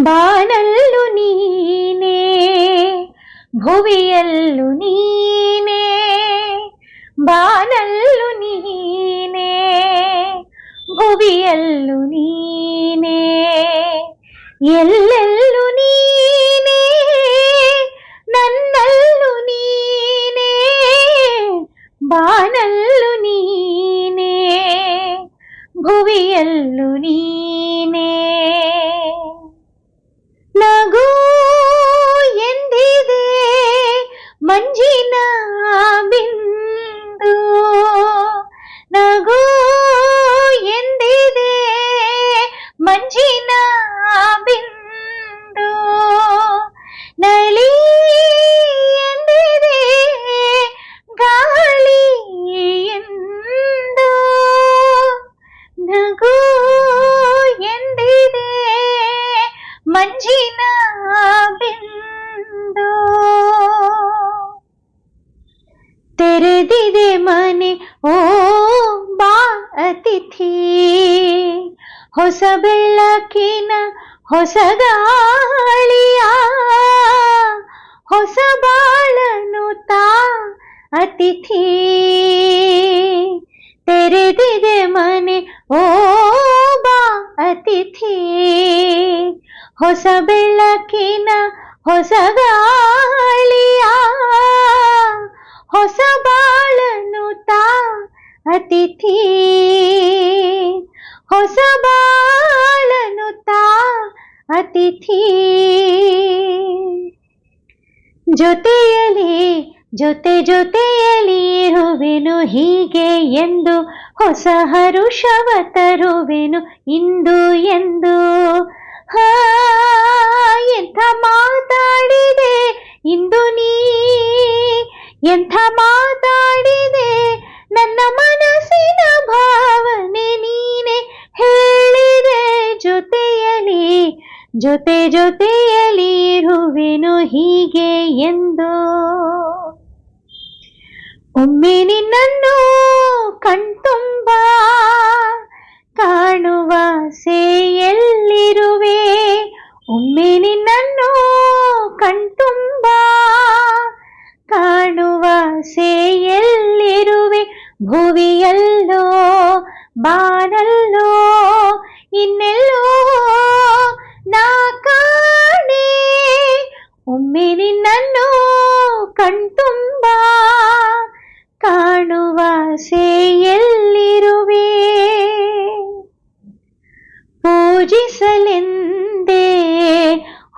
ಬಾನಲ್ಲು ನೀನೇ ಭುವಿಯಲ್ಲು ನೀನೇ, ಬಾನಲ್ಲು ನೀನೇ ಭುವಿಯಲ್ಲು ನೀನೇ, ಎಲ್ಲೆಲ್ಲು ನೀನೇ ನನ್ನಲ್ಲು ನೀನೇ, ಬಾನಲ್ಲು ನೀನೇ ಭುವಿಯಲ್ಲು ನೀನೇ. ನಗು ಎಂದಿದೆ ಮಂಜಿನ ಬಿಂದು, ನಗು ಎಂದಿದೆ ಮಂಜಿನ ಬಿಂದು, ನಲಿ ಎಂದಿದೆ ಗಾಳಿ ಎಂದು, ನಗು ಎಂದಿದೆ ಮಂಜಿನ ಬಿಂದು. ತೆರೆದಿದೆ ಮನೆ ಓ ಬಾ ಅತಿಥಿ, ಹೊಸ ಬೆಳಕಿನ ಹೊಸ ಗಾಳಿಯ ಹೊಸ ಬಾಳನು ತಾ ಅತಿಥಿ. ತೆರೆದಿದೆ ಮನೆ ಓ ಬಾ ಅತಿಥಿ, ಹೊಸ ಬೆಳಕಿನ ಹೊಸ ಗಾಳಿಯ ಹೊಸ ಬಾಳನು ತಾ ಅತಿಥಿ, ಹೊಸ ಬಾಳನು ತಾ ಅತಿಥಿ. ಜೊತೆಯಲಿ ಜೊತೆಯಲಿ ಇರುವೆನು ಹೀಗೆ ಎಂದು, ಹೊಸ ಹರುಷವ ತರುವೆನು ಇಂದು ಎಂದು. ಎಂಥ ಮಾತಾಡಿದೆ ಇಂದು ನೀ, ಎಂಥ ಮಾತಾಡಿದೆ ನನ್ನ ಮನಸ್ಸಿನ ಭಾವನೆ ನೀನೆ ಹೇಳಿದೆ. ಜೊತೆಯಲಿ ಇರುವೆನು ಹೀಗೆ ಎಂದು. ಒಮ್ಮೆ ನಿನ್ನನ್ನು ಕಣ್ತುಂಬ ಕಾಣುವ ಎಲ್ಲಿರುವೆ, ಒಮ್ಮೆ ನಿನ್ನನ್ನು ಕಣ್ತುಂಬ ಕಾಣುವ ಎಲ್ಲಿರುವೆ, ಭುವಿಯಲ್ಲೋ ಬಾನಲ್ಲೋ ಇನ್ನೆಲ್ಲೋ ನಾ ಕಾಣೆ, ಒಮ್ಮೆ ನಿನ್ನನ್ನು ಕಣ್ತುಂಬ ಕಾಣುವ ಎಲ್ಲಿರುವೆ. ಪೂಜಿಸಲೆಂದೇ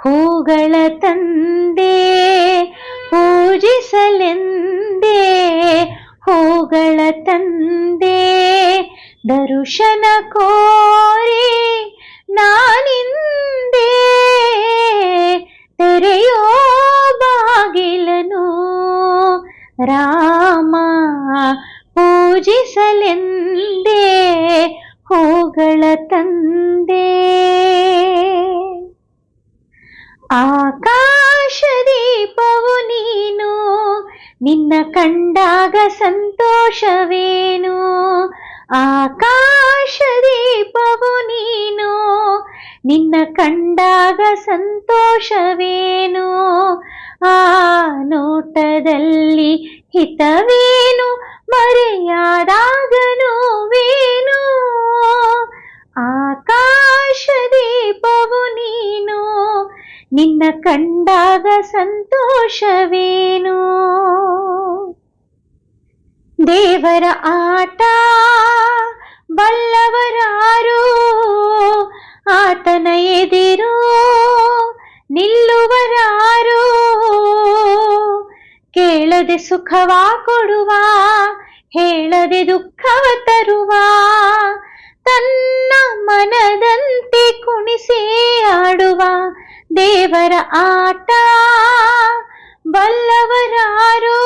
ಹೂಗಳ ತಂದೆ, ಪೂಜಿಸಲೆಂದೇ ಹೂಗಳ ತಂದೆ, ದರ್ಶನ ಕೋರಿ ನಾನಿಂದೆ ತೆರೆಯೋ ಬಾಗಿಲನು ರಾಮ. ಪೂಜಿಸಲೆಂದೇ ಹೂಗಳ ತಂದೆ, ಆಕಾಶ ದೀಪವು ನೀನು ನಿನ್ನ ಕಂಡಾಗ ಸಂತೋಷವೇನು, ಆಕಾಶ ದೀಪವು ನೀನು ನಿನ್ನ ಕಂಡಾಗ ಸಂತೋಷವೇನು, ಆ ನೋಟದಲ್ಲಿ ಹಿತವೇನು ಮರೆಯಾದಾಗ ನೋವೇನು, ಆಕಾಶ ದೀಪವು ನೀನು ನಿನ್ನ ಕಂಡಾಗ ಸಂತೋಷವೇನು. ದೇವರ ಆಟ ಬಲ್ಲವರಾರು, ಆತನ ಎದಿರು ನಿಲ್ಲುವರಾರು, ಕೇಳದೆ ಸುಖವ ಕೊಡುವ ಹೇಳದೆ ದುಃಖವ ತರುವ, ತನ್ನ ಮನದಂತೆ ಕುಣಿಸಿ ಆಡುವ ದೇವರ ಆಟ ಬಲ್ಲವರಾರು,